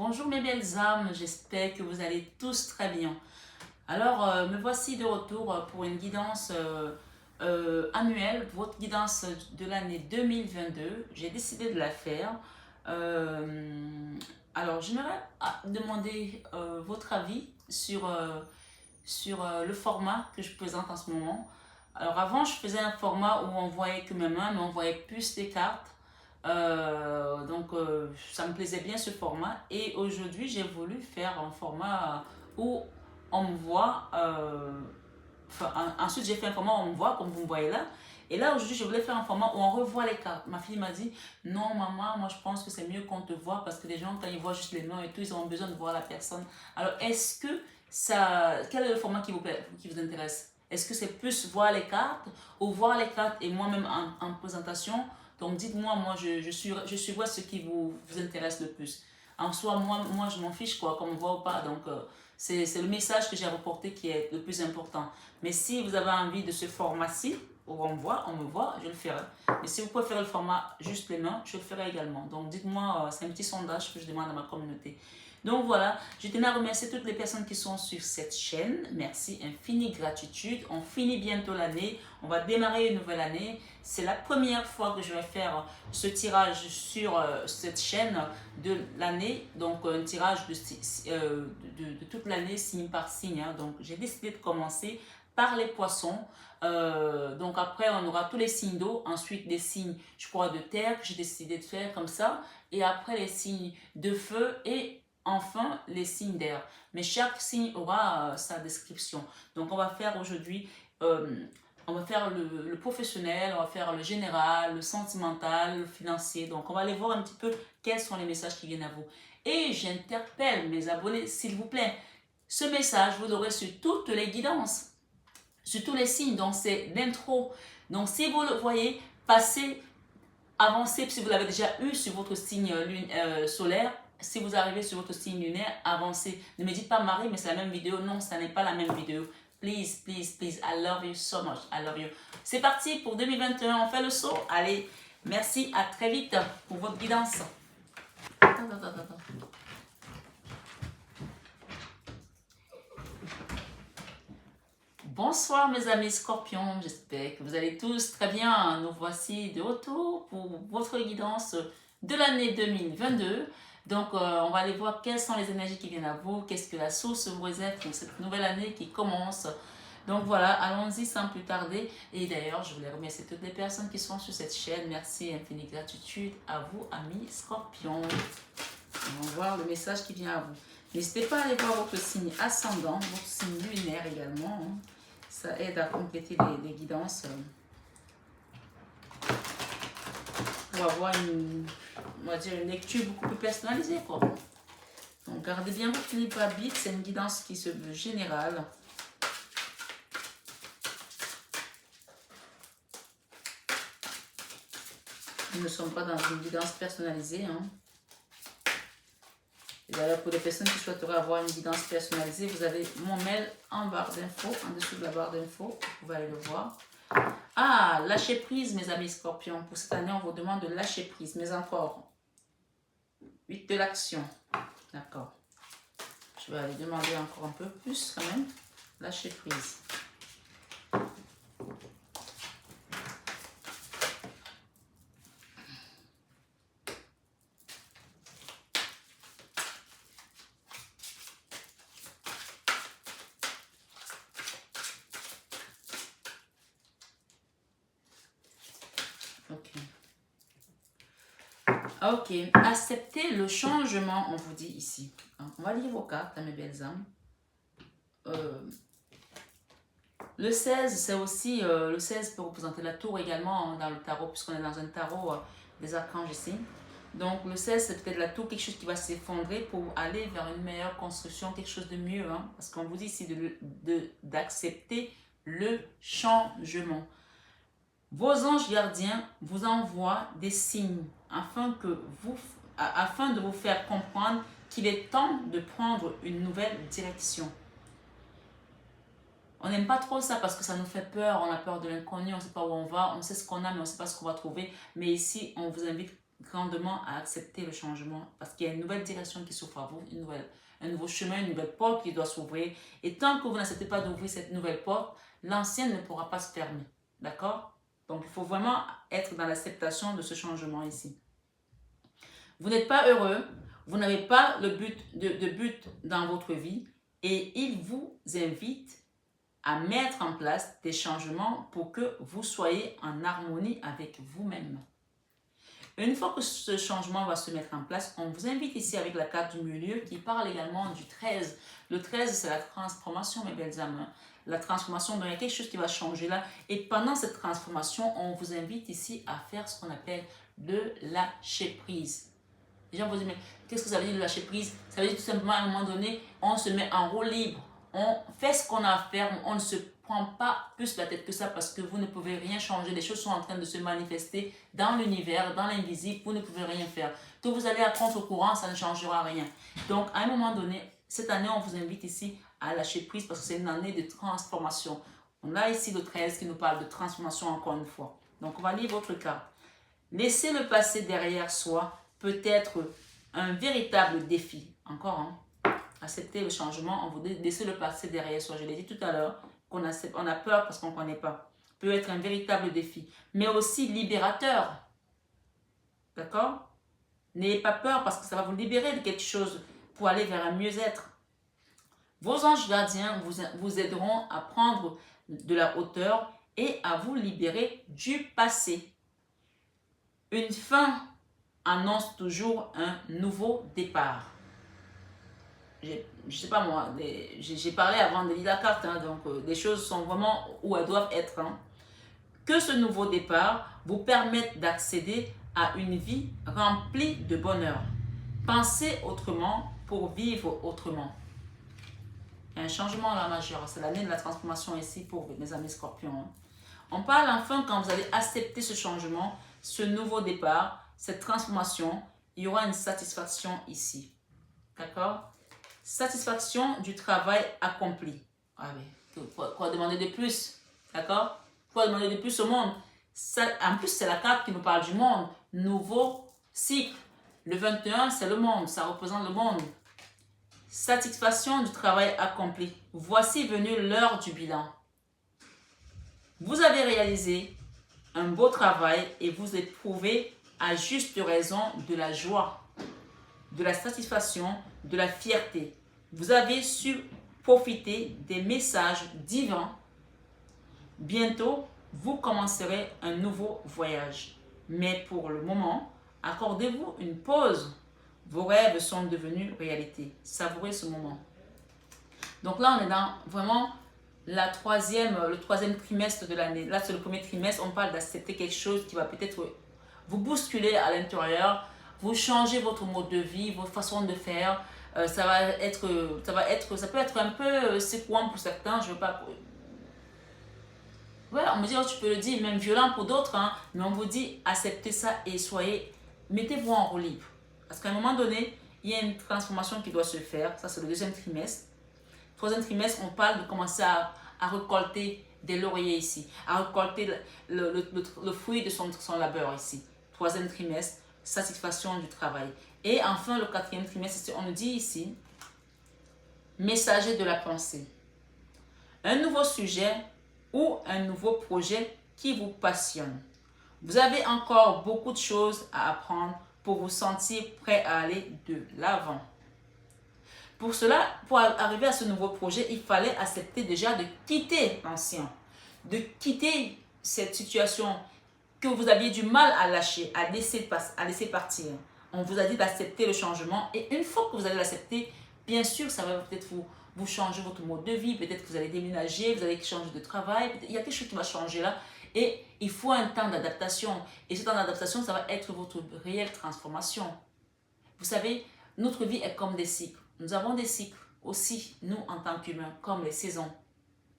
Bonjour mes belles âmes, j'espère que vous allez tous très bien. Alors, me voici de retour pour une guidance annuelle, votre guidance de l'année 2022. J'ai décidé de la faire. Euh, alors, j'aimerais demander votre avis sur le format que je présente en ce moment. Alors, avant, je faisais un format où on voyait que mes mains, mais on voyait plus les cartes. Ça me plaisait bien ce format. Et aujourd'hui, j'ai voulu faire un format où on me voit. Ensuite, j'ai fait un format où on me voit, comme vous me voyez là. Et là, aujourd'hui, je voulais faire un format où on revoit les cartes. Ma fille m'a dit, non, maman, moi, je pense que c'est mieux qu'on te voit parce que les gens, quand ils voient juste les noms et tout, ils ont besoin de voir la personne. Alors, est-ce que ça... Quel est le format qui vous plaît, qui vous intéresse? Est-ce que c'est plus voir les cartes ou voir les cartes et moi-même en présentation? Donc, dites-moi, moi, je suis ce qui vous intéresse le plus. En soi, moi je m'en fiche, quoi, qu'on me voit ou pas. Donc, c'est le message que j'ai reporté qui est le plus important. Mais si vous avez envie de ce format-ci, où on me voit, je le ferai. Mais si vous préférez le format juste les mains, je le ferai également. Donc dites-moi, c'est un petit sondage que je demande à ma communauté. Donc voilà, je tenais à remercier toutes les personnes qui sont sur cette chaîne. Merci, infinie gratitude. On finit bientôt l'année. On va démarrer une nouvelle année. C'est la première fois que je vais faire ce tirage sur cette chaîne de l'année. Donc un tirage de toute l'année, signe par signe. Hein. Donc j'ai décidé de commencer par les poissons. Donc après, on aura tous les signes d'eau. Ensuite, les signes, je crois, de terre que j'ai décidé de faire comme ça. Et après, les signes de feu et enfin les signes d'air. Mais chaque signe aura sa description. Donc on va faire aujourd'hui, on va faire le professionnel, on va faire le général, le sentimental, le financier. Donc on va aller voir un petit peu quels sont les messages qui viennent à vous. Et j'interpelle mes abonnés, s'il vous plaît. Ce message, vous l'aurez sur toutes les guidances, sur tous les signes. Donc c'est l'intro. Donc si vous le voyez, passez, avancez, si vous l'avez déjà eu sur votre signe solaire, si vous arrivez sur votre signe lunaire, avancez. Ne me dites pas Marie, mais c'est la même vidéo. Non, ça n'est pas la même vidéo. Please, please, please. I love you so much. I love you. C'est parti pour 2021. On fait le saut. Allez, merci. À très vite pour votre guidance. Bonsoir mes amis scorpions, j'espère que vous allez tous très bien. Nous voici de retour pour votre guidance de l'année 2022. Donc on va aller voir quelles sont les énergies qui viennent à vous, qu'est-ce que la source vous réserve pour cette nouvelle année qui commence. Donc voilà, allons-y sans plus tarder. Et d'ailleurs, je voulais remercier toutes les personnes qui sont sur cette chaîne. Merci, infinie gratitude à vous, amis scorpions. On va voir le message qui vient à vous. N'hésitez pas à aller voir votre signe ascendant, votre signe lunaire également. Hein. Ça aide à compléter les guidances pour avoir on va dire une lecture beaucoup plus personnalisée. Quoi. Donc gardez bien votre libre arbitre, c'est une guidance qui se veut générale. Nous ne sommes pas dans une guidance personnalisée. Hein. Et d'ailleurs, pour les personnes qui souhaiteraient avoir une guidance personnalisée, vous avez mon mail en barre d'infos, en dessous de la barre d'infos. Vous pouvez aller le voir. Ah, lâcher prise, mes amis scorpions. Pour cette année, on vous demande de lâcher prise. Mais encore, 8 de l'action. D'accord. Je vais aller demander encore un peu plus quand même. Lâcher prise. Ok, acceptez le changement, on vous dit ici. On va lire vos cartes, mes belles âmes. Le 16, c'est aussi, le 16 peut représenter la tour également dans le tarot, puisqu'on est dans un tarot des archanges ici. Donc le 16, c'est peut-être la tour, quelque chose qui va s'effondrer pour aller vers une meilleure construction, quelque chose de mieux. Hein, parce qu'on vous dit ici d'accepter le changement. Vos anges gardiens vous envoient des signes afin de vous faire comprendre qu'il est temps de prendre une nouvelle direction. On n'aime pas trop ça parce que ça nous fait peur, on a peur de l'inconnu, on ne sait pas où on va, on sait ce qu'on a mais on ne sait pas ce qu'on va trouver. Mais ici, on vous invite grandement à accepter le changement parce qu'il y a une nouvelle direction qui s'offre à vous, un nouveau chemin, une nouvelle porte qui doit s'ouvrir. Et tant que vous n'acceptez pas d'ouvrir cette nouvelle porte, l'ancienne ne pourra pas se fermer. D'accord? Donc, il faut vraiment être dans l'acceptation de ce changement ici. Vous n'êtes pas heureux, vous n'avez pas de but dans votre vie et il vous invite à mettre en place des changements pour que vous soyez en harmonie avec vous-même. Une fois que ce changement va se mettre en place, on vous invite ici avec la carte du milieu qui parle également du 13. Le 13, c'est la transformation, mes belles âmes. La transformation, donc il y a quelque chose qui va changer là. Et pendant cette transformation, on vous invite ici à faire ce qu'on appelle de lâcher prise. Les gens vous disent, mais qu'est-ce que ça veut dire de lâcher prise? Ça veut dire tout simplement à un moment donné, on se met en roue libre. On fait ce qu'on a à faire, on ne se prend pas plus la tête que ça parce que vous ne pouvez rien changer. Les choses sont en train de se manifester dans l'univers, dans l'invisible, vous ne pouvez rien faire. Que vous allez à contre-courant, ça ne changera rien. Donc, à un moment donné, cette année, on vous invite ici à lâcher prise parce que c'est une année de transformation. On a ici le 13 qui nous parle de transformation encore une fois. Donc, on va lire votre carte. Laisser le passé derrière soi peut être un véritable défi. Encore, hein? Accepter le changement, on vous dit laisser le passé derrière soi. Je l'ai dit tout à l'heure, on a peur parce qu'on ne connaît pas. Peut être un véritable défi, mais aussi libérateur. D'accord? N'ayez pas peur parce que ça va vous libérer de quelque chose pour aller vers un mieux-être. Vos anges gardiens vous aideront à prendre de la hauteur et à vous libérer du passé. Une fin annonce toujours un nouveau départ. Je ne sais pas moi, j'ai parlé avant de lire la carte, hein, donc les choses sont vraiment où elles doivent être. Hein. Que ce nouveau départ vous permette d'accéder à une vie remplie de bonheur. Pensez autrement pour vivre autrement. Il y a un changement là majeur, c'est l'année de la transformation ici pour mes amis scorpions. Hein. On parle enfin quand vous allez accepter ce changement, ce nouveau départ, cette transformation, il y aura une satisfaction ici. D'accord? Satisfaction du travail accompli. Ah oui. Quoi demander de plus? D'accord? Quoi demander de plus au monde? Ça, en plus, c'est la carte qui nous parle du monde. Nouveau cycle. Le 21, c'est le monde. Ça représente le monde. Satisfaction du travail accompli. Voici venue l'heure du bilan. Vous avez réalisé un beau travail et vous éprouvez à juste raison de la joie, de la satisfaction, de la fierté. Vous avez su profiter des messages divins. Bientôt, vous commencerez un nouveau voyage. Mais pour le moment, accordez-vous une pause. Vos rêves sont devenus réalité. Savourez ce moment. Donc là, on est dans vraiment le troisième trimestre de l'année. Là, c'est le premier trimestre. On parle d'accepter quelque chose qui va peut-être vous bousculer à l'intérieur. Vous changez votre mode de vie, votre façon de faire. Ça peut être un peu secouant pour certains. Je veux pas. Ouais, on me dit, oh, tu peux le dire, même violent pour d'autres, hein, mais on vous dit, acceptez ça et mettez-vous en roue libre. Parce qu'à un moment donné, il y a une transformation qui doit se faire. Ça, c'est le deuxième trimestre. Troisième trimestre, on parle de commencer à récolter des lauriers ici, à récolter le fruit de son labeur ici. Troisième trimestre, satisfaction du travail. Et enfin, le quatrième trimestre, on nous dit ici, messager de la pensée. Un nouveau sujet ou un nouveau projet qui vous passionne. Vous avez encore beaucoup de choses à apprendre pour vous sentir prêt à aller de l'avant. Pour cela, pour arriver à ce nouveau projet, il fallait accepter déjà de quitter l'ancien, de quitter cette situation que vous aviez du mal à lâcher, à laisser partir. On vous a dit d'accepter le changement et une fois que vous allez l'accepter, bien sûr, ça va peut-être vous changer votre mode de vie, peut-être que vous allez déménager, vous allez changer de travail, il y a quelque chose qui va changer là et il faut un temps d'adaptation. Et ce temps d'adaptation, ça va être votre réelle transformation. Vous savez, notre vie est comme des cycles. Nous avons des cycles aussi, nous, en tant qu'humains, comme les saisons.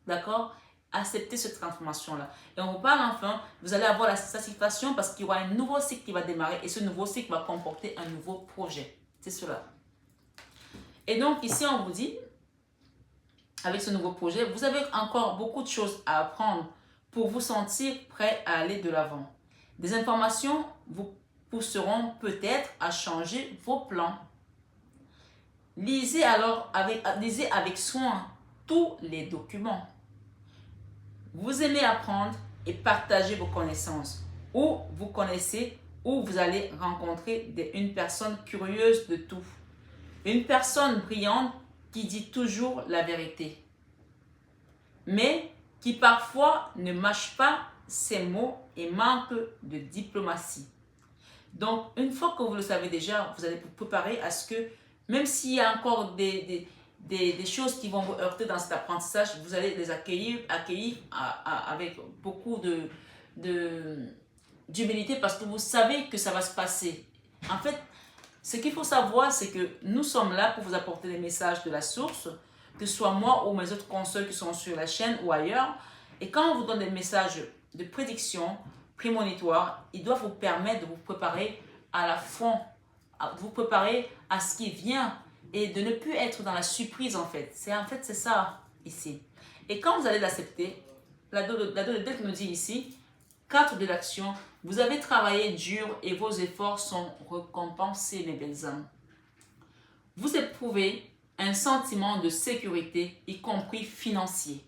D'accord? Acceptez cette transformation-là. Et on vous parle enfin, vous allez avoir la satisfaction parce qu'il y aura un nouveau cycle qui va démarrer et ce nouveau cycle va comporter un nouveau projet. C'est cela. Et donc, ici, on vous dit, avec ce nouveau projet, vous avez encore beaucoup de choses à apprendre pour vous sentir prêt à aller de l'avant. Des informations vous pousseront peut-être à changer vos plans. Lisez avec soin tous les documents. Vous aimez apprendre et partager vos connaissances. Ou vous connaissez ou vous allez rencontrer une personne curieuse de tout. Une personne brillante qui dit toujours la vérité, mais qui parfois ne mâche pas ses mots et manque de diplomatie. Donc, une fois que vous le savez déjà, vous allez vous préparer à ce que, même s'il y a encore des choses qui vont vous heurter dans cet apprentissage, vous allez les accueillir avec beaucoup d'humilité parce que vous savez que ça va se passer. En fait, ce qu'il faut savoir, c'est que nous sommes là pour vous apporter des messages de la source, que ce soit moi ou mes autres consoeurs qui sont sur la chaîne ou ailleurs. Et quand on vous donne des messages de prédiction prémonitoire, ils doivent vous permettre de vous préparer à la fond, vous préparer à ce qui vient et de ne plus être dans la surprise en fait. C'est ça ici. Et quand vous allez l'accepter, la dose de deck nous dit ici, 4 de l'action, vous avez travaillé dur et vos efforts sont récompensés, mes belles âmes. Vous éprouvez un sentiment de sécurité, y compris financier,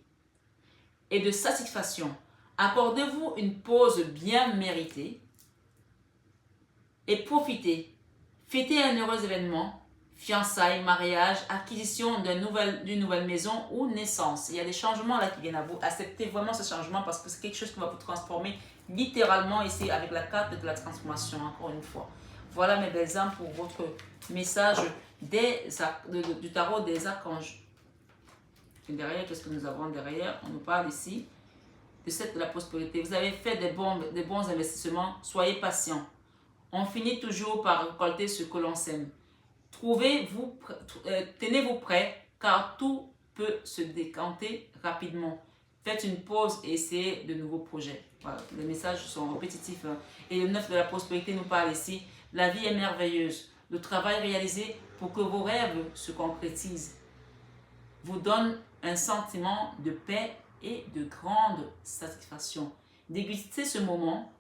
et de satisfaction. Accordez-vous une pause bien méritée et profitez. Fêtez un heureux événement, fiançailles, mariage, acquisition d'une nouvelle maison ou naissance. Il y a des changements là qui viennent à vous. Acceptez vraiment ce changement parce que c'est quelque chose qui va vous transformer littéralement ici avec la carte de la transformation, encore une fois. Voilà mes belles âmes pour votre message du tarot des archanges. Et derrière, qu'est-ce que nous avons derrière? On nous parle ici de la prospérité. Vous avez fait des bons investissements, soyez patient. On finit toujours par récolter ce que l'on sème. Tenez-vous prêts car tout peut se décanter rapidement. Faites une pause et essayez de nouveaux projets. Voilà, les messages sont répétitifs. Et le 9 de la prospérité nous parle ici. La vie est merveilleuse. Le travail réalisé pour que vos rêves se concrétisent vous donne un sentiment de paix et de grande satisfaction. Dégustez ce moment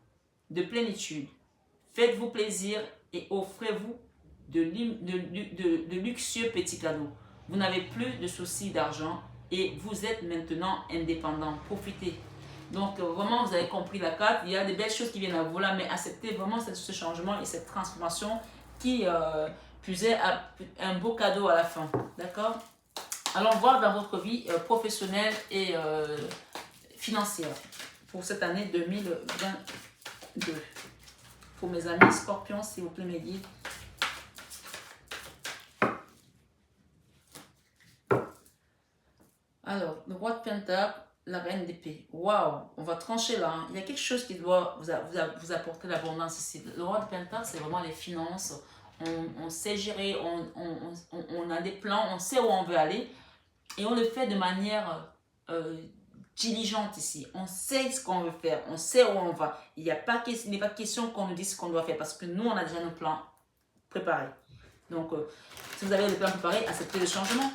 de plénitude. Faites-vous plaisir et offrez-vous de luxueux petits cadeaux. Vous n'avez plus de soucis d'argent et vous êtes maintenant indépendant. Profitez. Donc vraiment, vous avez compris la carte. Il y a des belles choses qui viennent à vous là, mais acceptez vraiment ce changement et cette transformation qui plus est un beau cadeau à la fin. D'accord? Allons voir dans votre vie professionnelle et financière pour cette année 2022. Pour mes amis scorpions, s'il vous plaît, mes guides. Alors, le roi de Pentacle, la reine d'épée. Waouh, on va trancher là. Hein. Il y a quelque chose qui doit vous apporter l'abondance ici. Le roi de Pentacle, c'est vraiment les finances. On sait gérer, on a des plans, on sait où on veut aller. Et on le fait de manière diligente ici. On sait ce qu'on veut faire, on sait où on va. Il n'est pas question qu'on nous dise ce qu'on doit faire parce que nous, on a déjà nos plans préparés. Donc, si vous avez les plans préparés, acceptez le changement.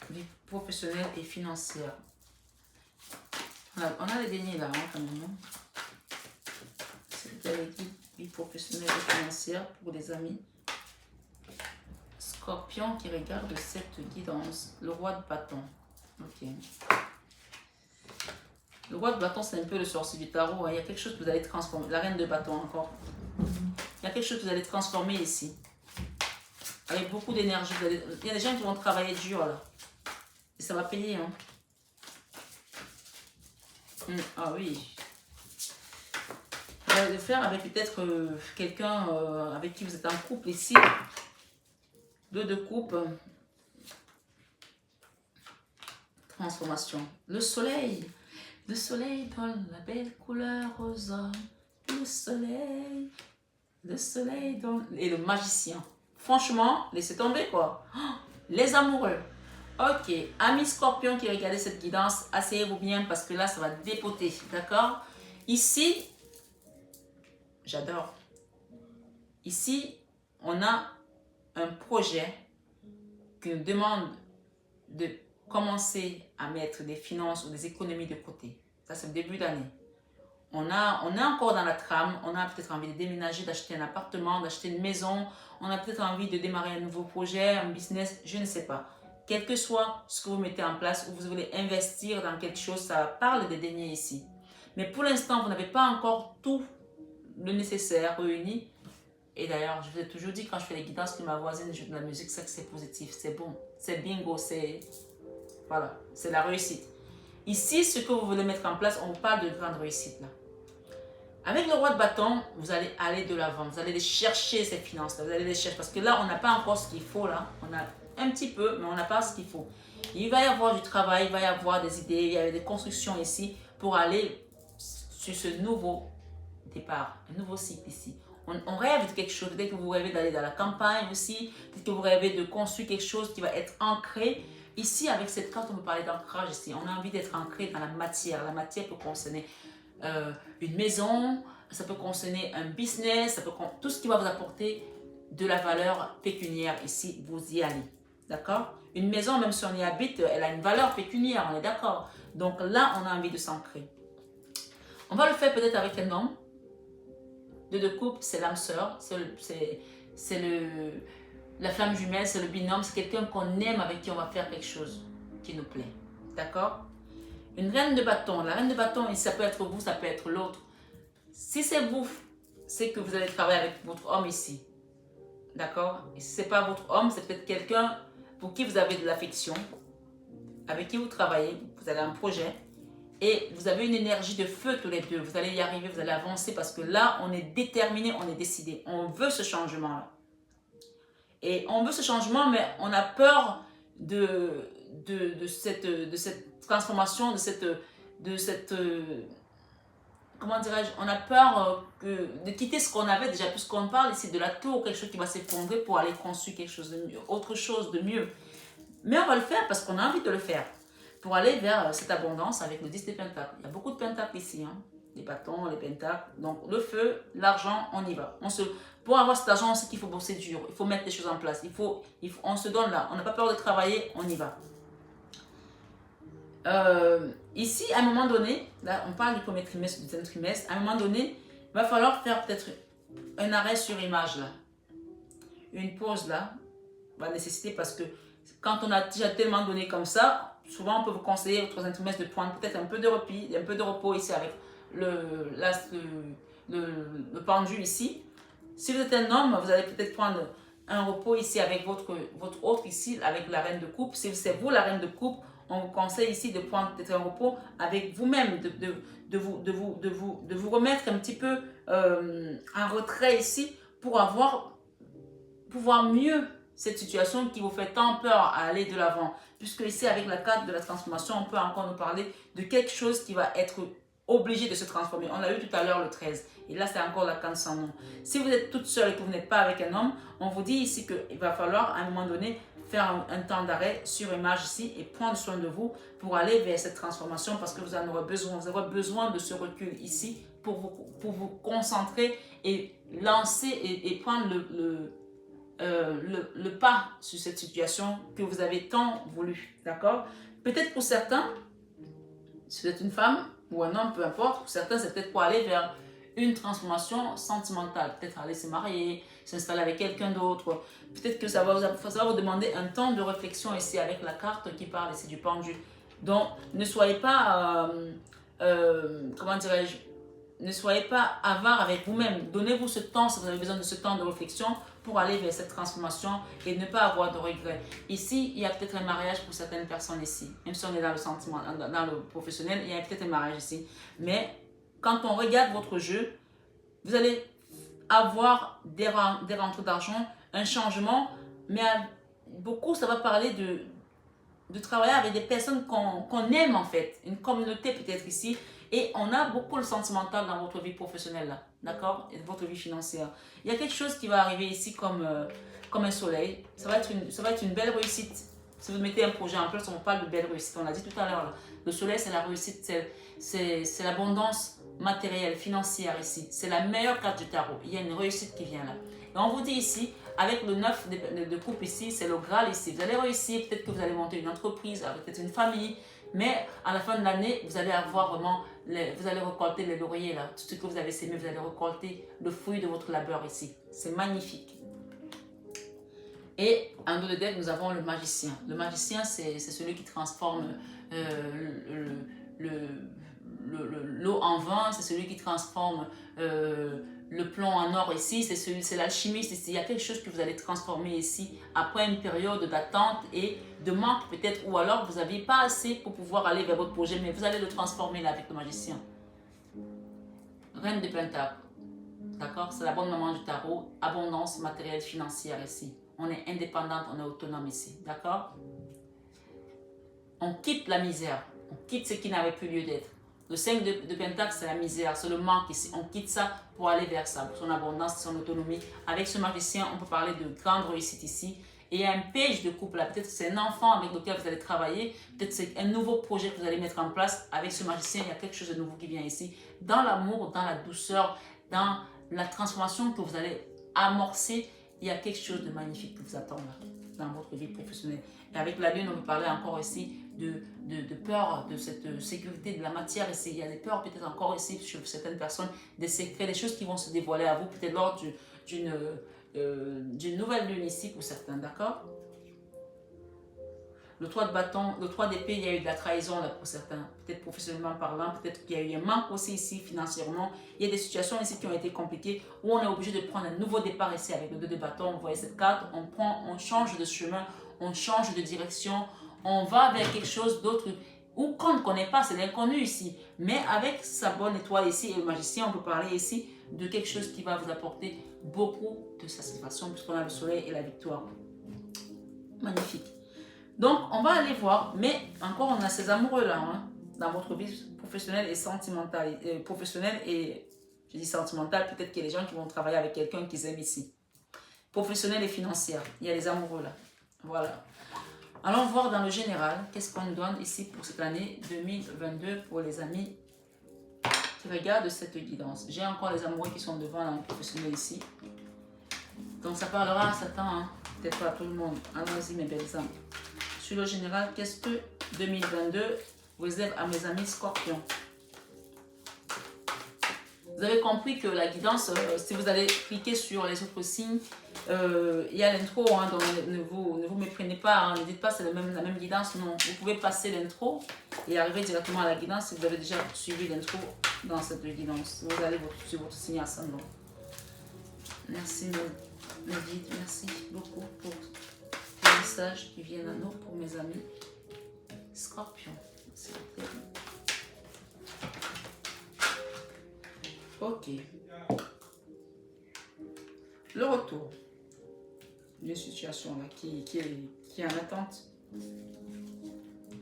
Vie professionnelle et financière. On a les derniers là, hein, quand même. C'est la vie professionnelle et financière pour des amis. Scorpion qui regarde cette guidance. Le roi de bâton. Ok. Le roi de bâton, c'est un peu le sorcier du tarot. Hein. Il y a quelque chose que vous allez transformer. La reine de bâton encore. Il y a quelque chose que vous allez transformer ici. Avec beaucoup d'énergie. Il y a des gens qui vont travailler dur là. Et ça va payer. Hein. Ah oui. Vous allez le faire avec peut-être quelqu'un avec qui vous êtes en couple ici. Deux de coupe. Transformation. Le soleil. Le soleil donne la belle couleur aux hommes. Le soleil. Le soleil donne... Et le magicien. Franchement, laissez tomber quoi. Oh, les amoureux. Ok. Amis scorpions qui regardez cette guidance, asseyez-vous bien parce que là, ça va dépoter. D'accord? Ici, j'adore. Ici, on a un projet qui nous demande de commencer à mettre des finances ou des économies de côté. Ça, c'est le début d'année. on est encore dans la trame, on a peut-être envie de déménager, d'acheter un appartement, d'acheter une maison, on a peut-être envie de démarrer un nouveau projet, un business, je ne sais pas. Quel que soit ce que vous mettez en place ou vous voulez investir dans quelque chose, ça parle des deniers ici. Mais pour l'instant, vous n'avez pas encore tout le nécessaire réuni. Et d'ailleurs, je vous ai toujours dit, quand je fais les guidances que ma voisine joue de la musique, c'est que c'est positif, c'est bon, c'est bingo, c'est voilà, c'est la réussite. Ici, ce que vous voulez mettre en place, on vous parle de grande réussite là. Avec le roi de bâton, vous allez aller de l'avant, vous allez les chercher ces finances-là, vous allez les chercher parce que là, on n'a pas encore ce qu'il faut là, on a un petit peu, mais on n'a pas ce qu'il faut. Il va y avoir du travail, il va y avoir des idées, il y a des constructions ici pour aller sur ce nouveau départ, un nouveau cycle ici. On rêve de quelque chose, peut-être que vous rêvez d'aller dans la campagne aussi, peut-être que vous rêvez de construire quelque chose qui va être ancré. Ici, avec cette carte, on peut parler d'ancrage ici. On a envie d'être ancré dans la matière. La matière peut concerner une maison, ça peut concerner un business, ça peut tout ce qui va vous apporter de la valeur pécuniaire ici, vous y allez. D'accord? Une maison, même si on y habite, elle a une valeur pécuniaire, on est d'accord? Donc là, on a envie de s'ancrer. On va le faire peut-être avec un homme. De couple, c'est l'âme sœur, c'est la flamme jumelle, c'est le binôme, c'est quelqu'un qu'on aime, avec qui on va faire quelque chose qui nous plaît. D'accord? Une reine de bâton. La reine de bâton, ça peut être vous, ça peut être l'autre. Si c'est vous, c'est que vous allez travailler avec votre homme ici. D'accord? Et si ce n'est pas votre homme, c'est peut-être quelqu'un pour qui vous avez de l'affection, avec qui vous travaillez, vous avez un projet. Et vous avez une énergie de feu tous les deux. Vous allez y arriver, vous allez avancer parce que là, on est déterminé, on est décidé. On veut ce changement-là. Et on veut ce changement, mais on a peur de cette transformation, de cette comment dirais-je, on a peur de quitter ce qu'on avait déjà, puisqu'on parle ici de la tour, quelque chose qui va s'effondrer pour aller construire quelque chose de mieux, autre chose de mieux. Mais on va le faire parce qu'on a envie de le faire. Pour aller vers cette abondance avec le 10 des pentacles. Il y a beaucoup de pentacles ici, hein. Les bâtons, les pentacles. Donc le feu, l'argent, on y va. Pour avoir cet argent, on sait qu'il faut bosser dur. Il faut mettre les choses en place. On se donne là. On n'a pas peur de travailler, on y va. Ici, à un moment donné, là, on parle du premier trimestre, du deuxième trimestre. À un moment donné, il va falloir faire peut-être un arrêt sur image là. Une pause là va nécessiter parce que quand on a déjà tellement donné comme ça, souvent on peut vous conseiller au troisième trimestre de prendre peut-être un peu de repos ici avec le pendule ici. Si vous êtes un homme, vous allez peut-être prendre un repos ici avec votre autre ici, avec la reine de coupe. Si c'est vous la reine de coupe, on vous conseille ici de prendre peut-être un repos avec vous-même, de vous remettre un petit peu en retrait ici pour pouvoir mieux cette situation qui vous fait tant peur à aller de l'avant. Puisque ici, avec la carte de la transformation, on peut encore nous parler de quelque chose qui va être obligé de se transformer. On l'a eu tout à l'heure le 13. Et là, c'est encore la carte sans nom. Si vous êtes toute seule et que vous n'êtes pas avec un homme, on vous dit ici qu'il va falloir à un moment donné faire un temps d'arrêt sur image ici et prendre soin de vous pour aller vers cette transformation parce que vous en aurez besoin. Vous aurez besoin de ce recul ici pour vous concentrer et lancer et prendre le pas sur cette situation que vous avez tant voulu, d'accord? Peut-être pour certains, si vous êtes une femme ou un homme, peu importe, pour certains, c'est peut-être pour aller vers une transformation sentimentale, peut-être aller se marier, s'installer avec quelqu'un d'autre, peut-être que ça va vous demander un temps de réflexion ici avec la carte qui parle ici du pendule. Donc, ne soyez pas, comment dirais-je, ne soyez pas avare avec vous-même. Donnez-vous ce temps, si vous avez besoin de ce temps de réflexion pour aller vers cette transformation et ne pas avoir de regrets. Ici, il y a peut-être un mariage pour certaines personnes ici. Même si on est dans le sentiment, dans le professionnel, il y a peut-être un mariage ici. Mais quand on regarde votre jeu, vous allez avoir des rentrées d'argent, un changement, mais beaucoup, ça va parler de travailler avec des personnes qu'on aime en fait, une communauté peut-être ici. Et on a beaucoup le sentimental dans votre vie professionnelle, là, d'accord? Et votre vie financière. Il y a quelque chose qui va arriver ici comme un soleil. Ça va être une belle réussite. Si vous mettez un projet en place, on parle de belle réussite. On l'a dit tout à l'heure. Le soleil, c'est la réussite, c'est l'abondance matérielle, financière ici. C'est la meilleure carte du tarot. Il y a une réussite qui vient là. Et on vous dit ici, avec le 9 de coupe ici, c'est le Graal ici. Vous allez réussir, peut-être que vous allez monter une entreprise, avec peut-être une famille. Mais à la fin de l'année, vous allez avoir vraiment vous allez récolter les lauriers là, tout ce que vous avez sémé, vous allez récolter le fruit de votre labeur ici. C'est magnifique. Et en dos de deck, nous avons le magicien. Le magicien, c'est celui qui transforme l'eau en vin, c'est celui qui transforme le plomb en or ici, c'est l'alchimiste ici. Il y a quelque chose que vous allez transformer ici après une période d'attente et de manque peut-être, ou alors vous n'aviez pas assez pour pouvoir aller vers votre projet, mais vous allez le transformer là avec le magicien. Reine de Pentacle, d'accord? C'est la bonne maman du tarot, abondance matérielle financière ici. On est indépendante, on est autonome ici, d'accord? On quitte la misère, on quitte ce qui n'avait plus lieu d'être. Le 5 de Pentacle, c'est la misère, c'est le manque ici. On quitte ça pour aller vers ça, pour son abondance, son autonomie. Avec ce magicien, on peut parler de grande réussite ici. Et il y a un page de couple là. Peut-être que c'est un enfant avec lequel vous allez travailler. Peut-être que c'est un nouveau projet que vous allez mettre en place. Avec ce magicien, il y a quelque chose de nouveau qui vient ici. Dans l'amour, dans la douceur, dans la transformation que vous allez amorcer, il y a quelque chose de magnifique qui vous attend là, dans votre vie professionnelle. Et avec la lune, on peut parler encore ici de peur, de cette sécurité de la matière ici. Il y a des peurs peut-être encore ici chez certaines personnes, des secrets, des choses qui vont se dévoiler à vous, peut-être lors d'une nouvelle lune ici pour certains, d'accord? Le 3 de bâton, le 3 d'épée, il y a eu de la trahison là pour certains, peut-être professionnellement parlant, peut-être qu'il y a eu un manque aussi ici financièrement. Il y a des situations ici qui ont été compliquées où on est obligé de prendre un nouveau départ ici avec le 2 de bâton. Vous voyez cette carte, on change de chemin, on change de direction, on va vers quelque chose d'autre ou qu'on ne connaît pas, c'est l'inconnu ici. Mais avec sa bonne étoile ici et le magicien, on peut parler ici de quelque chose qui va vous apporter beaucoup de satisfaction puisqu'on a le soleil et la victoire. Magnifique. Donc, on va aller voir, mais encore, on a ces amoureux-là, hein, dans votre vie professionnelle et sentimentale. Professionnelle et, je dis sentimentale, peut-être qu'il y a des gens qui vont travailler avec quelqu'un qu'ils aiment ici. Professionnelle et financière, il y a les amoureux-là. Voilà. Allons voir dans le général, qu'est-ce qu'on nous donne ici pour cette année 2022 pour les amis qui regardent cette guidance. J'ai encore les amoureux qui sont devant dans le professionnel ici. Donc, ça parlera à Satan, hein, peut-être pas à tout le monde. Allons-y, mes belles âmes. Sur le général, qu'est-ce que 2022 réserve à mes amis scorpions? Vous avez compris que la guidance, si vous allez cliquer sur les autres signes, il y a l'intro, hein, donc ne vous méprenez pas, hein, ne dites pas c'est la même guidance, non. Vous pouvez passer l'intro et arriver directement à la guidance si vous avez déjà suivi l'intro dans cette guidance. Vous allez sur votre signe ascendant. Merci mes guides, merci beaucoup pour les messages qui viennent à nous pour mes amis scorpions. S'il vous plaît. Ok. Le retour d'une situation là, qui est en attente.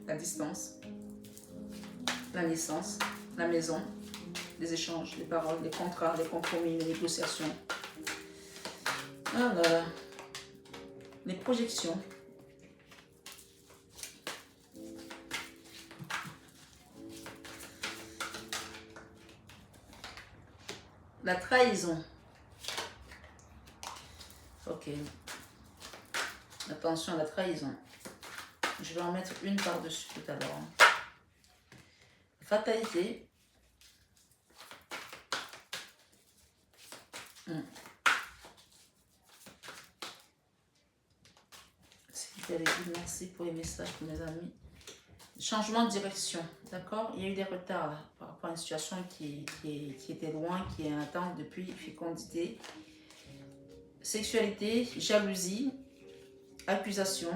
La distance, la naissance, la maison, les échanges, les paroles, les contrats, les compromis, les négociations. Alors, les projections. La trahison. Ok. Attention à la trahison. Je vais en mettre une par-dessus tout à l'heure. Fatalité. Merci pour les messages pour mes amis. Changement de direction, d'accord? Il y a eu des retards là, par rapport à une situation qui était loin, qui est en attente depuis fécondité. Sexualité, jalousie, accusation,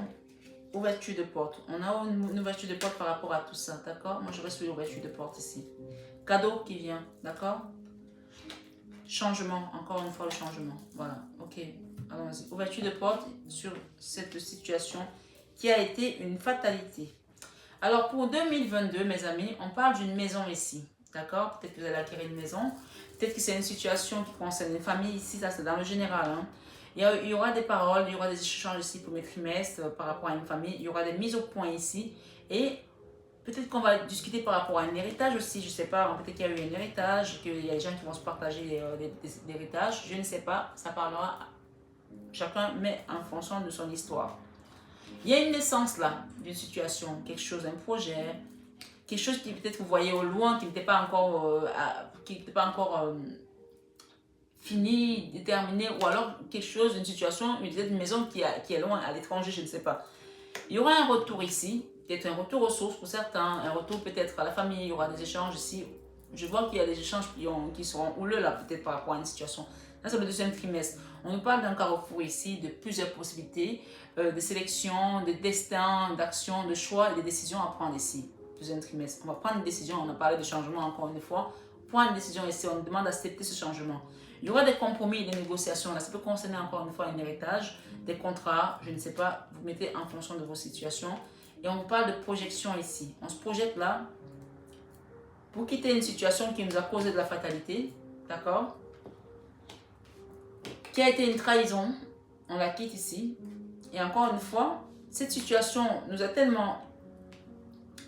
ouverture de porte. On a une ouverture de porte par rapport à tout ça, d'accord? Moi, je reste sur l'ouverture de porte ici. Cadeau qui vient, d'accord? Changement, encore une fois le changement. Voilà, ok. Allons-y. Ouverture de porte sur cette situation qui a été une fatalité. Alors, pour 2022, mes amis, on parle d'une maison ici, d'accord? Peut-être que vous allez acquérir une maison. Peut-être que c'est une situation qui concerne une famille ici, ça c'est dans le général, hein. Il y aura des paroles, il y aura des échanges ici pour mes trimestres par rapport à une famille. Il y aura des mises au point ici. Et peut-être qu'on va discuter par rapport à un héritage aussi. Je ne sais pas, peut-être qu'il y a eu un héritage, qu'il y a des gens qui vont se partager l'héritage. Je ne sais pas, ça parlera chacun, mais en fonction de son histoire. Il y a une naissance là, d'une situation, quelque chose, un projet, quelque chose qui peut-être vous voyez au loin, qui n'était pas encore, fini, déterminé, ou alors quelque chose, une situation, peut-être une maison qui est loin, à l'étranger, je ne sais pas. Il y aura un retour ici, peut-être un retour aux sources pour certains, un retour peut-être à la famille, il y aura des échanges ici. Je vois qu'il y a des échanges qui seront houleux là, peut-être par rapport à une situation. Là, c'est le deuxième trimestre. On nous parle d'un carrefour ici, de plusieurs possibilités, de sélection, de destin, d'action, de choix et de décisions à prendre ici. Deuxième trimestre. On va prendre une décision, on a parlé de changement encore une fois. On prend une décision ici, on nous demande d'accepter ce changement. Il y aura des compromis, des négociations. Là, ça peut concerner encore une fois un héritage, des contrats, je ne sais pas, vous mettez en fonction de vos situations. Et on vous parle de projection ici. On se projette là pour quitter une situation qui nous a causé de la fatalité, d'accord? Qui a été une trahison, on la quitte ici. Et encore une fois, cette situation nous a tellement...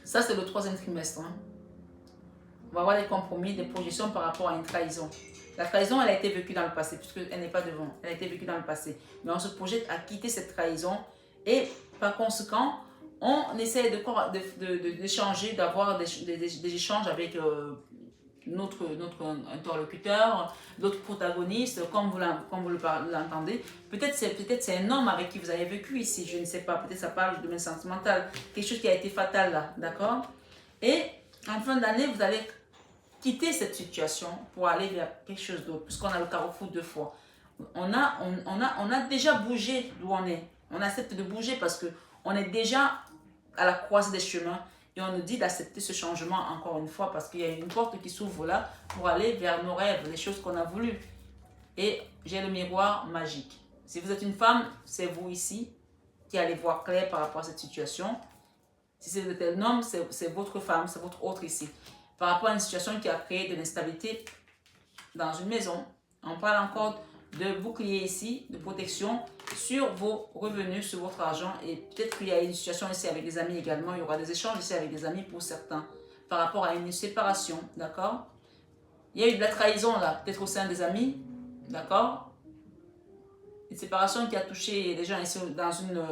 Ça, c'est le troisième trimestre. Hein. On va avoir des compromis, des projections par rapport à une trahison. La trahison, elle a été vécue dans le passé, puisqu'elle n'est pas devant. Elle a été vécue dans le passé. Mais on se projette à quitter cette trahison. Et par conséquent, on essaie d'échanger, d'avoir des échanges avec notre interlocuteur, d'autres protagonistes, comme vous l'entendez. Peut-être c'est un homme avec qui vous avez vécu ici, je ne sais pas. Peut-être ça parle du domaine sentimental. Quelque chose qui a été fatal là, d'accord? Et en fin d'année, vous allez quitter cette situation pour aller vers quelque chose d'autre, puisqu'on a le carrefour 2 fois. On a déjà bougé d'où on est. On accepte de bouger parce qu'on est déjà à la croisée des chemins et on nous dit d'accepter ce changement encore une fois parce qu'il y a une porte qui s'ouvre là pour aller vers nos rêves, les choses qu'on a voulu. Et j'ai le miroir magique. Si vous êtes une femme, c'est vous ici qui allez voir clair par rapport à cette situation. Si vous êtes un homme, c'est votre femme, c'est votre autre ici. Par rapport à une situation qui a créé de l'instabilité dans une maison. On parle encore de bouclier ici, de protection sur vos revenus, sur votre argent. Et peut-être qu'il y a une situation ici avec des amis également. Il y aura des échanges ici avec des amis pour certains. Par rapport à une séparation, d'accord? Il y a eu de la trahison là, peut-être au sein des amis, d'accord? Une séparation qui a touché les gens ici dans une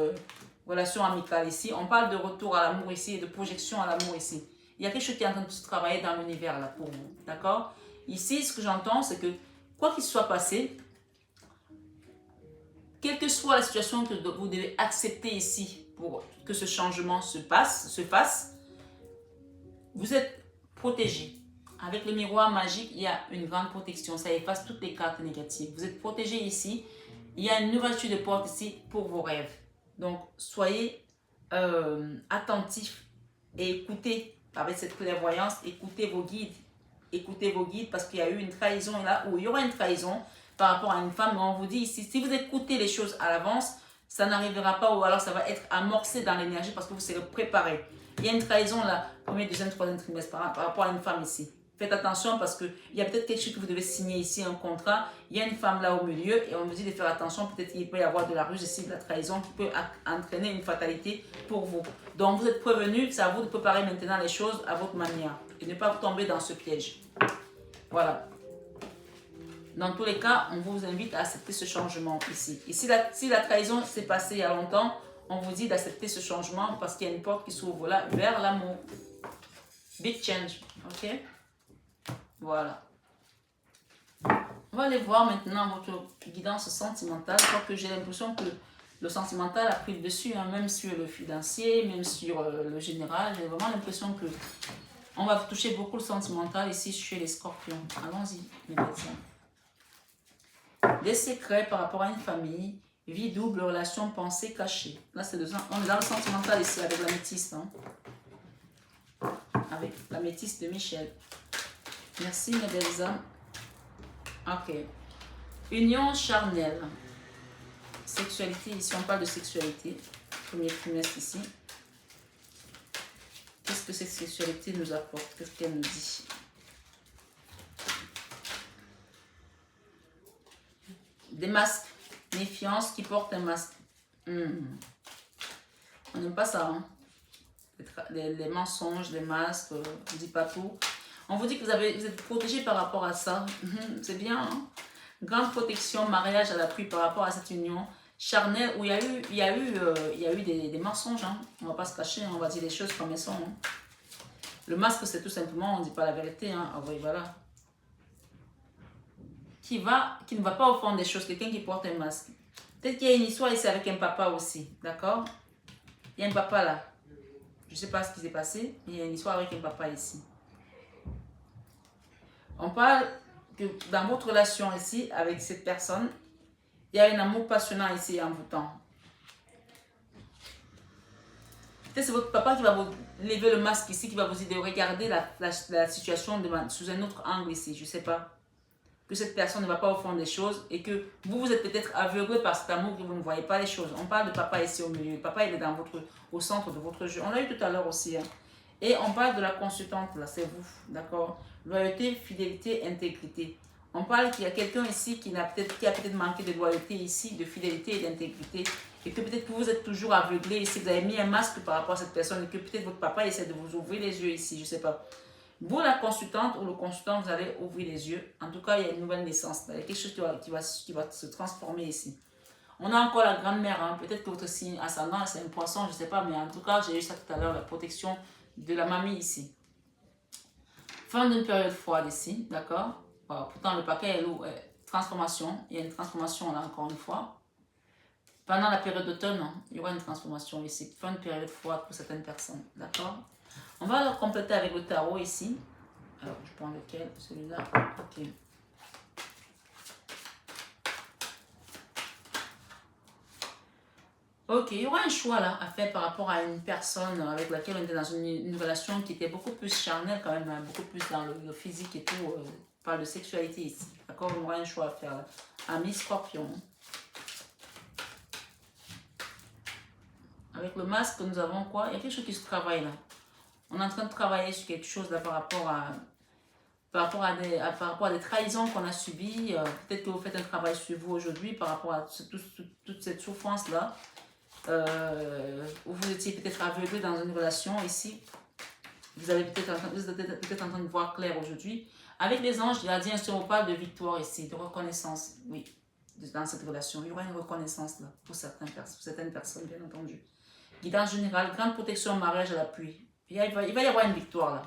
relation amicale ici. On parle de retour à l'amour ici et de projection à l'amour ici. Il y a quelque chose qui est en train de se travailler dans l'univers là pour vous, d'accord? Ici, ce que j'entends, c'est que quoi qu'il soit passé, quelle que soit la situation que vous devez accepter ici pour que ce changement se fasse, vous êtes protégé. Avec le miroir magique, il y a une grande protection. Ça efface toutes les cartes négatives. Vous êtes protégé ici. Il y a une ouverture de porte ici pour vos rêves. Donc, soyez attentifs et écoutez avec cette clairvoyance, écoutez vos guides. Écoutez vos guides parce qu'il y a eu une trahison là, où il y aura une trahison par rapport à une femme. Mais on vous dit ici, si vous écoutez les choses à l'avance, ça n'arrivera pas ou alors ça va être amorcé dans l'énergie parce que vous serez préparé. Il y a une trahison là, premier, deuxième, troisième trimestre par rapport à une femme ici. Faites attention parce qu'il y a peut-être quelque chose que vous devez signer ici, un contrat. Il y a une femme là au milieu et on vous dit de faire attention. Peut-être qu'il peut y avoir de la ruse ici, de la trahison qui peut entraîner une fatalité pour vous. Donc vous êtes prévenus, c'est à vous de préparer maintenant les choses à votre manière et ne pas tomber dans ce piège. Voilà. Dans tous les cas, on vous invite à accepter ce changement ici. Et si la trahison s'est passée il y a longtemps, on vous dit d'accepter ce changement parce qu'il y a une porte qui s'ouvre là vers l'amour. Big change. Ok? Voilà. On va aller voir maintenant votre guidance sentimentale. Parce que j'ai l'impression que le sentimental a pris le dessus, hein, même sur le financier, même sur le général. J'ai vraiment l'impression que on va toucher beaucoup le sentimental ici chez les scorpions. Allons-y, mes médecins. Des secrets par rapport à une famille, vie double, relation, pensée cachée. Là, on est dans le sentimental ici avec l'améthyste. Hein. Avec l'améthyste de Michel. Merci, mes belles âmes. Ok. Union charnelle. Sexualité, ici, on parle de sexualité. Premier trimestre ici. Qu'est-ce que cette sexualité nous apporte? Qu'est-ce qu'elle nous dit? Des masques. Méfiance qui porte un masque. On n'aime pas ça. Hein? Les mensonges, les masques, on ne dit pas tout. On vous dit que vous êtes protégé par rapport à ça. C'est bien. Hein? Grande protection, mariage à l'appui par rapport à cette union charnelle où il y a eu des mensonges. Hein? On ne va pas se cacher, on va dire les choses comme elles sont. Hein? Le masque, c'est tout simplement, on ne dit pas la vérité. Hein. Ah oui, voilà. Qui ne va pas au fond des choses. Quelqu'un qui porte un masque. Peut-être qu'il y a une histoire ici avec un papa aussi. D'accord? Il y a un papa là. Je ne sais pas ce qui s'est passé. Mais il y a une histoire avec un papa ici. On parle que dans votre relation ici avec cette personne, il y a un amour passionnant ici et envoûtant. Peut-être c'est votre papa qui va vous lever le masque ici, qui va vous aider à regarder la situation sous un autre angle ici. Je ne sais pas. Que cette personne ne va pas au fond des choses et que vous êtes peut-être aveuglé par cet amour que vous ne voyez pas les choses. On parle de papa ici au milieu. Papa, il est au centre de votre jeu. On l'a eu tout à l'heure aussi. Hein. Et on parle de la consultante, là, c'est vous. D'accord? Loyauté, fidélité, intégrité. On parle qu'il y a quelqu'un ici qui a peut-être manqué de loyauté ici, de fidélité et d'intégrité. Et que peut-être que vous êtes toujours aveuglé ici. Vous avez mis un masque par rapport à cette personne et que peut-être votre papa essaie de vous ouvrir les yeux ici. Je ne sais pas. Vous, la consultante ou le consultant, vous allez ouvrir les yeux. En tout cas, il y a une nouvelle naissance. Il y a quelque chose qui va se transformer ici. On a encore la grand-mère. Hein. Peut-être que votre signe ascendant, c'est un poisson, je ne sais pas. Mais en tout cas, j'ai eu ça tout à l'heure, la protection de la mamie ici. Fin d'une période froide ici, d'accord? Voilà. Pourtant, le paquet est lourd. Transformation. Il y a une transformation là, encore une fois. Pendant la période d'automne, il y aura une transformation ici. Fin de période froide pour certaines personnes, d'accord? On va le compléter avec le tarot ici. Alors, je prends lequel? Celui-là. Ok. Ok, il y aura un choix là à faire par rapport à une personne avec laquelle on était dans une relation qui était beaucoup plus charnelle quand même, hein, beaucoup plus dans le physique et tout, pas de sexualité ici. D'accord, il y aura un choix à faire là. Ami Scorpion. Avec le masque, nous avons quoi? Il y a quelque chose qui se travaille là. On est en train de travailler sur quelque chose là par rapport à des trahisons qu'on a subies. Peut-être que vous faites un travail sur vous aujourd'hui par rapport à toute cette souffrance-là. Où vous étiez peut-être aveuglé dans une relation ici. Vous êtes peut-être en train de voir clair aujourd'hui. Avec les anges gardiens, on parle de victoire ici, de reconnaissance. Oui, dans cette relation. Il y aura une reconnaissance là pour certaines personnes, bien entendu. Guidance générale, grande protection, mariage à l'appui. Il va y avoir une victoire là.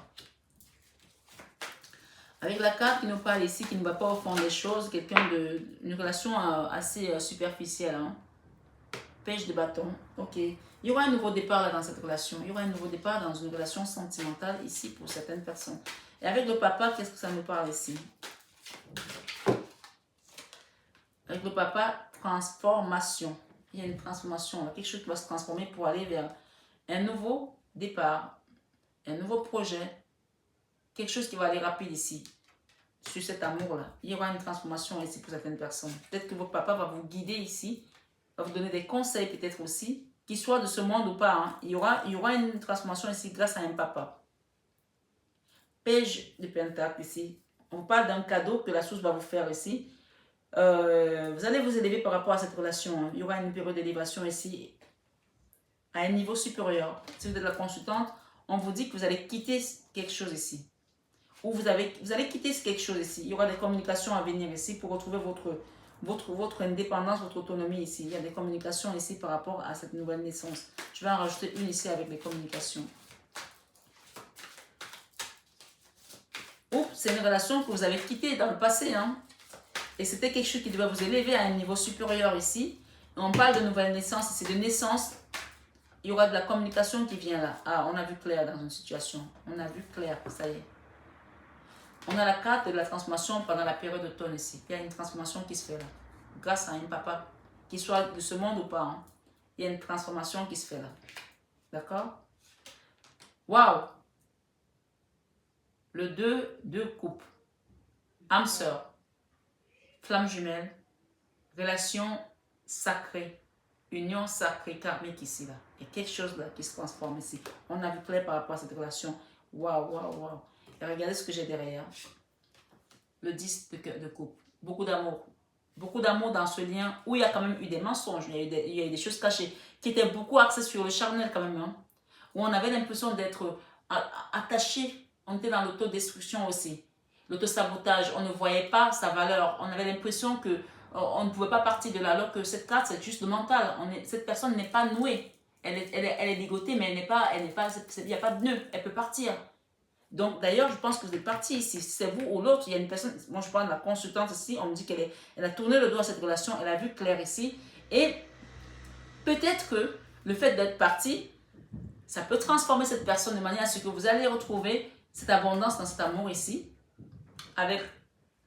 Avec la carte qui nous parle ici, qui ne va pas au fond des choses, quelqu'un une relation assez superficielle. Hein. Pêche de bâton, ok. Il y aura un nouveau départ là dans cette relation. Il y aura un nouveau départ dans une relation sentimentale ici pour certaines personnes. Et avec le papa, qu'est-ce que ça nous parle ici? Avec le papa, transformation. Il y a une transformation, là. Quelque chose qui va se transformer pour aller vers un nouveau départ, un nouveau projet, quelque chose qui va aller rapide ici, sur cet amour-là. Il y aura une transformation ici pour certaines personnes. Peut-être que votre papa va vous guider ici, va vous donner des conseils peut-être aussi, qu'ils soient de ce monde ou pas. Hein. Il y aura une transformation ici grâce à un papa. Page de Pentacle ici. On parle d'un cadeau que la source va vous faire ici. Vous allez vous élever par rapport à cette relation. Hein. Il y aura une période d'élévation ici à un niveau supérieur. Si vous êtes la consultante, on vous dit que vous allez quitter quelque chose ici. Ou vous allez quitter quelque chose ici. Il y aura des communications à venir ici pour retrouver votre indépendance, votre autonomie ici. Il y a des communications ici par rapport à cette nouvelle naissance. Je vais en rajouter une ici avec les communications. Ou c'est une relation que vous avez quittée dans le passé. Hein? Et c'était quelque chose qui devait vous élever à un niveau supérieur ici. Et on parle de nouvelle naissance ici, de naissance. Il y aura de la communication qui vient là. Ah, on a vu clair dans une situation. On a vu clair, ça y est. On a la carte de la transformation pendant la période d'automne ici. Il y a une transformation qui se fait là. Grâce à un papa, qu'il soit de ce monde ou pas. Hein. Il y a une transformation qui se fait là. D'accord? Waouh! Le 2 coupe. Âme sœur. Flamme jumelle. Relation sacrée. Union sacrée karmique ici là. Il y a quelque chose là qui se transforme ici. On a vu clair par rapport à cette relation. Waouh, waouh, waouh. Et regardez ce que j'ai derrière. Le 10 de coupe. Beaucoup d'amour. Beaucoup d'amour dans ce lien où il y a quand même eu des mensonges. Il y a eu des choses cachées qui étaient beaucoup axées sur le charnel quand même. Hein, où on avait l'impression d'être attaché. On était dans l'autodestruction aussi. L'autosabotage. On ne voyait pas sa valeur. On avait l'impression que on ne pouvait pas partir de là. Alors que cette carte, c'est juste le mental. Cette personne n'est pas nouée. Elle est ligotée, mais il n'y a pas de nœud. Elle peut partir. Donc, d'ailleurs, je pense que vous êtes parti ici. Si c'est vous ou l'autre, il y a une personne, moi je parle de la consultante ici, on me dit elle a tourné le dos à cette relation, elle a vu clair ici. Et peut-être que le fait d'être parti, ça peut transformer cette personne de manière à ce que vous allez retrouver cette abondance dans cet amour ici, avec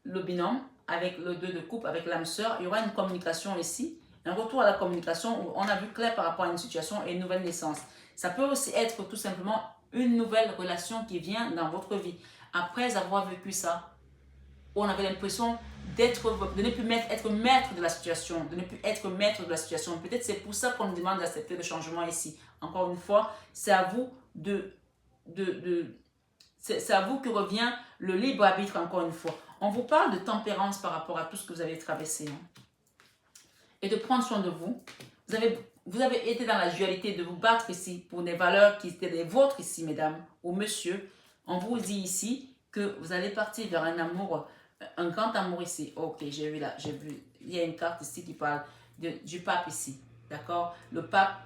le binôme, avec le 2 de coupe, avec l'âme sœur. Il y aura une communication ici, un retour à la communication où on a vu clair par rapport à une situation et une nouvelle naissance. Ça peut aussi être tout simplement une nouvelle relation qui vient dans votre vie. Après avoir vécu ça, on avait l'impression de ne plus être maître de la situation, de ne plus être maître de la situation. Peut-être c'est pour ça qu'on nous demande d'accepter le changement ici. Encore une fois, c'est à vous c'est à vous que revient le libre arbitre, encore une fois. On vous parle de tempérance par rapport à tout ce que vous avez traversé. Et de prendre soin de vous. Vous avez été dans la dualité de vous battre ici pour des valeurs qui étaient les vôtres ici, mesdames ou monsieur. On vous dit ici que vous allez partir vers un amour, un grand amour ici. Ok, j'ai vu là, j'ai vu. Il y a une carte ici qui parle du pape ici. D'accord? Le pape,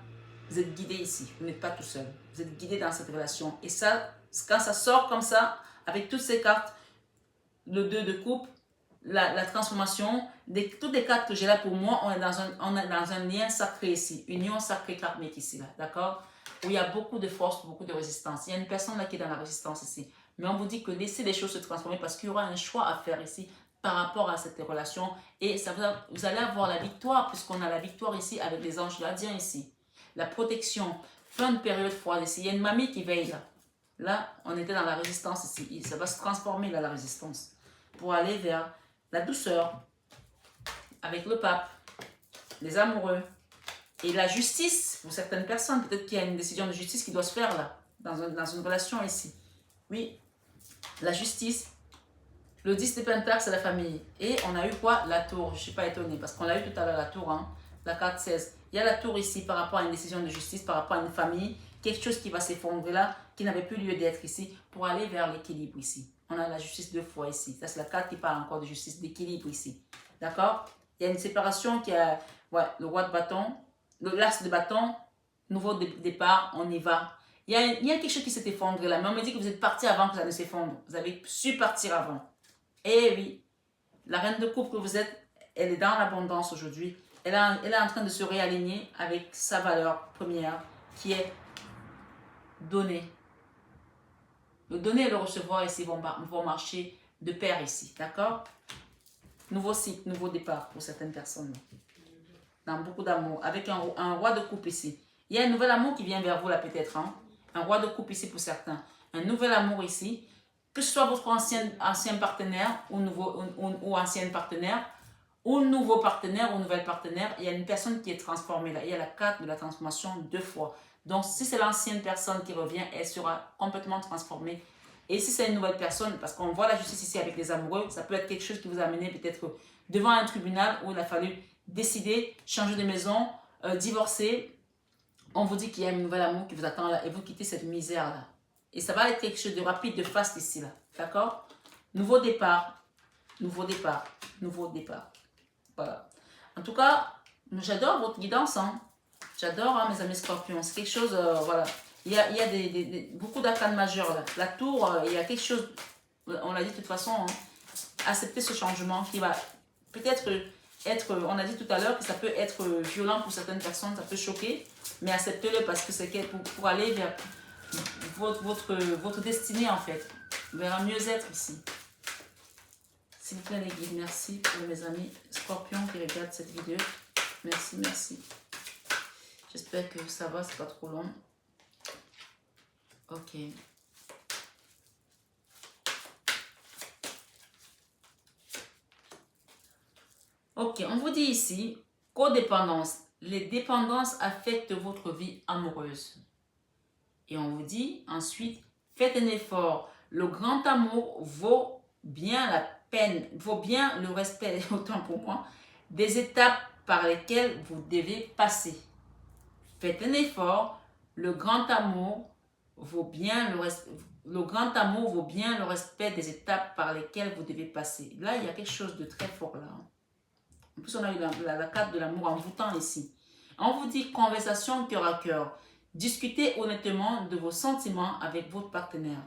vous êtes guidé ici. Vous n'êtes pas tout seul. Vous êtes guidé dans cette relation. Et ça, quand ça sort comme ça, avec toutes ces cartes, le 2 de coupe, la transformation, toutes les cartes que j'ai là pour moi, on est dans un lien sacré ici, union sacrée karmique ici, d'accord? Où il y a beaucoup de force, beaucoup de résistance. Il y a une personne là qui est dans la résistance ici. Mais on vous dit que laissez les choses se transformer parce qu'il y aura un choix à faire ici par rapport à cette relation. Et ça vous allez avoir la victoire puisqu'on a la victoire ici avec les anges gardiens ici. La protection, fin de période froide ici. Il y a une mamie qui veille là. Là, on était dans la résistance ici. Ça va se transformer là, la résistance. Pour aller vers la douceur, avec le pape, les amoureux, et la justice pour certaines personnes. Peut-être qu'il y a une décision de justice qui doit se faire là, dans une relation ici. Oui, la justice. Le 10 de Pentacle, c'est la famille. Et on a eu quoi? La tour. Je ne suis pas étonnée parce qu'on l'a eu tout à l'heure, la tour, hein? La carte 16. Il y a la tour ici par rapport à une décision de justice, par rapport à une famille, quelque chose qui va s'effondrer là, qui n'avait plus lieu d'être ici, pour aller vers l'équilibre ici. On a la justice 2 fois ici. Ça, c'est la carte qui parle encore de justice, d'équilibre ici. D'accord? Il y a une séparation qui a le roi de bâton, l'as de bâton, nouveau départ, on y va. Il y a quelque chose qui s'est effondré là, mais on me dit que vous êtes parti avant que ça ne s'effondre. Vous avez su partir avant. Eh oui, la reine de coupe que vous êtes, elle est dans l'abondance aujourd'hui. Elle est en train de se réaligner avec sa valeur première qui est donner. Le donner et le recevoir ici vont marcher de pair ici, d'accord? Nouveau cycle, nouveau départ pour certaines personnes. Dans beaucoup d'amour, avec un roi de coupe ici. Il y a un nouvel amour qui vient vers vous là peut-être. Hein? Un roi de coupe ici pour certains. Un nouvel amour ici. Que ce soit votre ancien partenaire ou ancienne partenaire, ou nouveau partenaire ou nouvelle partenaire, il y a une personne qui est transformée là. Il y a la carte de la transformation 2 fois. Donc, si c'est l'ancienne personne qui revient, elle sera complètement transformée. Et si c'est une nouvelle personne, parce qu'on voit la justice ici avec les amoureux, ça peut être quelque chose qui vous a amené peut-être devant un tribunal où il a fallu décider, changer de maison, divorcer. On vous dit qu'il y a un nouvel amour qui vous attend là et vous quittez cette misère là. Et ça va être quelque chose de rapide, de fast ici là. D'accord? Nouveau départ. Nouveau départ. Nouveau départ. Voilà. En tout cas, j'adore votre guidance. Hein. J'adore, hein, mes amis scorpions. C'est quelque chose, voilà. Il y a beaucoup d'arcanes majeurs là. La tour, il y a quelque chose, on l'a dit de toute façon, hein, accepter ce changement qui va peut-être être, on a dit tout à l'heure que ça peut être violent pour certaines personnes, ça peut choquer, mais acceptez-le parce que c'est pour aller vers votre destinée en fait, vers un mieux-être ici. S'il vous plaît les guides, merci pour mes amis scorpions qui regardent cette vidéo. Merci, merci. J'espère que ça va, c'est pas trop long. Ok. Ok, on vous dit ici, codépendance. Les dépendances affectent votre vie amoureuse. Et on vous dit ensuite, faites un effort. Le grand amour vaut bien la peine, vaut bien le respect, autant pour moi, des étapes par lesquelles vous devez passer. Faites un effort. Le grand amour vaut bien le respect des étapes par lesquelles vous devez passer. Là, il y a quelque chose de très fort là. En plus, on a eu la carte de l'amour envoûtant ici. On vous dit conversation cœur à cœur. Discutez honnêtement de vos sentiments avec votre partenaire.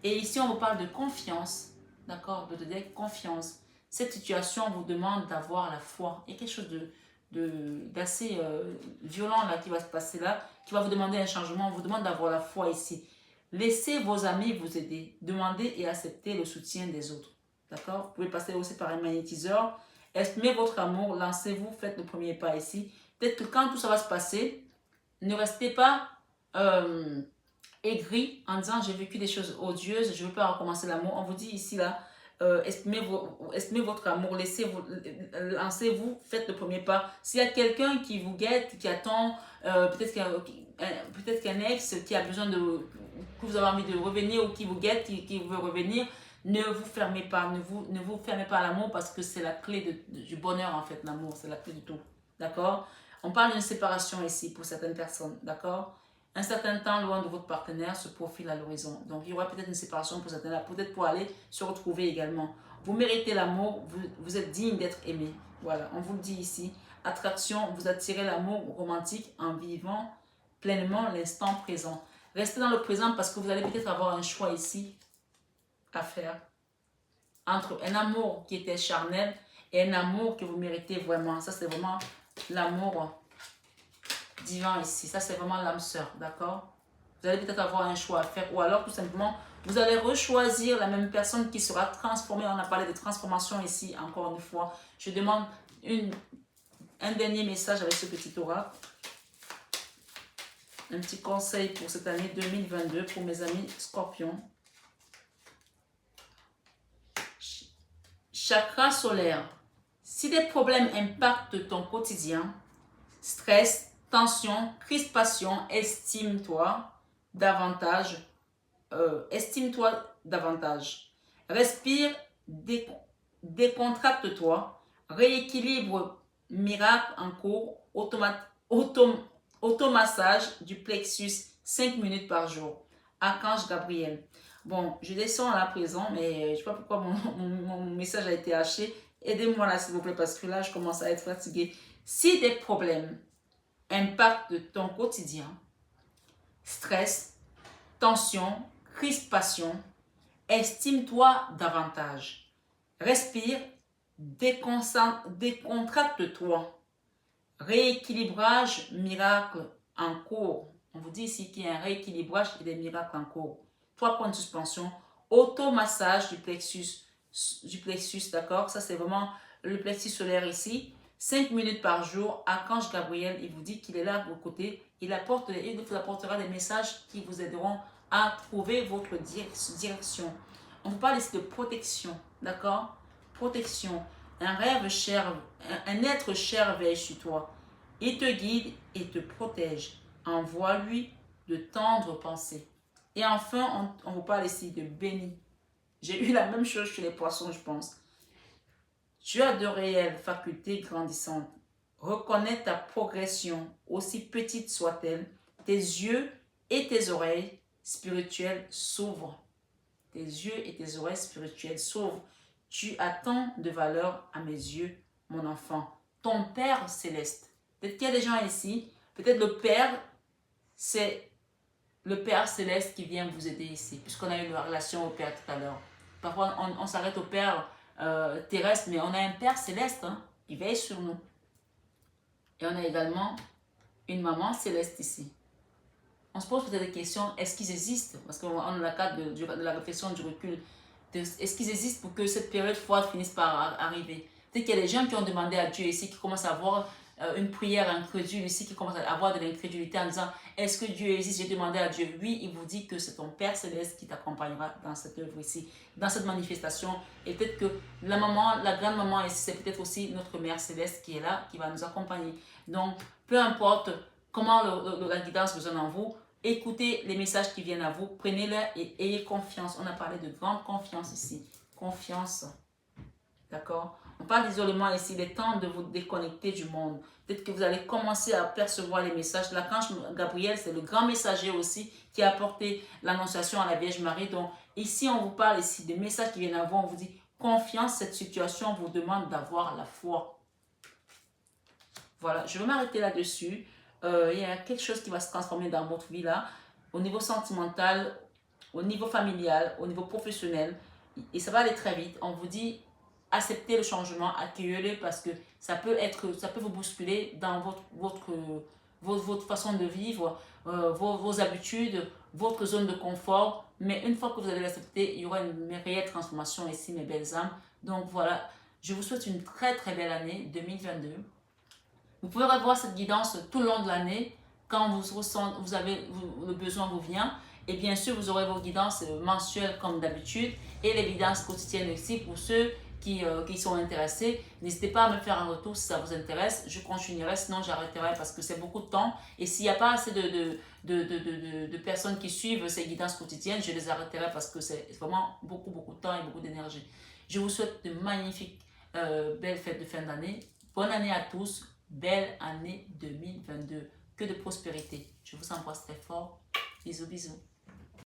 Et ici, on vous parle de confiance, d'accord, de donner confiance. Cette situation vous demande d'avoir la foi. Il y a quelque chose d'assez violent là qui va se passer là, qui va vous demander un changement. On vous demande d'avoir la foi ici. Laissez vos amis vous aider. Demandez et acceptez le soutien des autres. D'accord? Vous pouvez passer aussi par un magnétiseur. Exprimez votre amour, lancez-vous, faites le premier pas ici. Peut-être que quand tout ça va se passer, ne restez pas aigri en disant j'ai vécu des choses odieuses, je ne veux pas recommencer l'amour. On vous dit ici là, exprimez votre amour, lancez-vous, faites le premier pas. S'il y a quelqu'un qui vous guette, qui attend, peut-être qu'un ex qui a besoin de, que vous avez envie de revenir ou qui vous guette, qui veut revenir, ne vous fermez pas, ne vous fermez pas à l'amour parce que c'est la clé du bonheur en fait, l'amour, c'est la clé du tout. D'accord? On parle d'une séparation ici pour certaines personnes, d'accord? Un certain temps loin de votre partenaire se profile à l'horizon. Donc, il y aura peut-être une séparation pour certains, peut-être pour aller se retrouver également. Vous méritez l'amour, vous êtes digne d'être aimé. Voilà, on vous le dit ici. Attraction, vous attirez l'amour romantique en vivant pleinement l'instant présent. Restez dans le présent parce que vous allez peut-être avoir un choix ici à faire entre un amour qui était charnel et un amour que vous méritez vraiment. Ça, c'est vraiment l'amour divin ici. Ça, c'est vraiment l'âme sœur, d'accord? Vous allez peut-être avoir un choix à faire ou alors tout simplement, vous allez rechoisir la même personne qui sera transformée. On a parlé de transformation ici, encore une fois. Je demande un dernier message avec ce petit oracle. Un petit conseil pour cette année 2022 pour mes amis scorpions. Chakra solaire. Si des problèmes impactent ton quotidien, stress, tension, crispation, estime-toi davantage. Respire, décontracte-toi. Rééquilibre miracle en cours. Automassage du plexus 5 minutes par jour. Archange Gabriel. Bon, je descends à la présent, mais je ne sais pas pourquoi mon message a été haché. Aidez-moi là, s'il vous plaît, parce que là, je commence à être fatiguée. Si des problèmes impactent ton quotidien, stress, tension, crispation, estime-toi davantage. Respire, décontracte-toi. Rééquilibrage miracle en cours. On vous dit ici qu'il y a un rééquilibrage et des miracles en cours. 3 points de suspension. Automassage du plexus, d'accord? Ça, c'est vraiment le plexus solaire ici. 5 minutes par jour. Archange Gabriel, il vous dit qu'il est là à vos côtés. Il vous apportera des messages qui vous aideront à trouver votre direction. On vous parle ici de protection, d'accord? Protection. Un rêve cher, un être cher veille sur toi. Il te guide et te protège. Envoie-lui de tendres pensées. Et enfin, on vous parle ici de béni. J'ai eu la même chose chez les poissons, je pense. Tu as de réelles facultés grandissantes. Reconnais ta progression, aussi petite soit-elle. Tes yeux et tes oreilles spirituelles s'ouvrent. Tes yeux et tes oreilles spirituelles s'ouvrent. Tu as tant de valeur à mes yeux, mon enfant. Ton Père céleste. Peut-être qu'il y a des gens ici, peut-être le Père, c'est le Père céleste qui vient vous aider ici, puisqu'on a eu une relation au Père tout à l'heure. Parfois, on s'arrête au Père terrestre, mais on a un Père céleste qui veille sur nous. Et on a également une maman céleste ici. On se pose peut-être des questions, est-ce qu'ils existent? Parce qu'on a le cadre de la réflexion, du recul. Est-ce qu'ils existent pour que cette période froide finisse par arriver? Peut-être qu'il y a des gens qui ont demandé à Dieu ici, qui commencent à avoir une prière incrédule ici, qui commencent à avoir de l'incrédulité en disant, est-ce que Dieu existe? J'ai demandé à Dieu. Oui, il vous dit que c'est ton Père Céleste qui t'accompagnera dans cette œuvre ici, dans cette manifestation. Et peut-être que la maman, la grande maman ici, c'est peut-être aussi notre Mère Céleste qui est là, qui va nous accompagner. Donc, peu importe comment la guidance résonne en vous, écoutez les messages qui viennent à vous, prenez-les et ayez confiance. On a parlé de grande confiance ici. Confiance. D'accord? On parle d'isolement ici, il est temps de vous déconnecter du monde. Peut-être que vous allez commencer à percevoir les messages. L'archange Gabriel, c'est le grand messager aussi qui a apporté l'annonciation à la Vierge Marie. Donc ici, on vous parle ici des messages qui viennent à vous. On vous dit, confiance, cette situation vous demande d'avoir la foi. Voilà, je vais m'arrêter là-dessus. Il y a quelque chose qui va se transformer dans votre vie là. Au niveau sentimental, au niveau familial, au niveau professionnel. Et ça va aller très vite. On vous dit, acceptez le changement, accueillez-le parce que ça peut vous bousculer dans votre façon de vivre, vos habitudes, votre zone de confort. Mais une fois que vous allez l'accepter, il y aura une réelle transformation ici, mes belles âmes. Donc voilà, je vous souhaite une très très belle année 2022. Vous pouvez revoir cette guidance tout le long de l'année quand le besoin vous vient. Et bien sûr, vous aurez vos guidances mensuelles comme d'habitude et les guidances quotidiennes aussi pour ceux qui sont intéressés. N'hésitez pas à me faire un retour si ça vous intéresse. Je continuerai, sinon j'arrêterai parce que c'est beaucoup de temps. Et s'il n'y a pas assez de personnes qui suivent ces guidances quotidiennes, je les arrêterai parce que c'est vraiment beaucoup, beaucoup de temps et beaucoup d'énergie. Je vous souhaite de magnifiques, belles fêtes de fin d'année. Bonne année à tous. Belle année 2022. Que de prospérité. Je vous embrasse très fort. Bisous, bisous.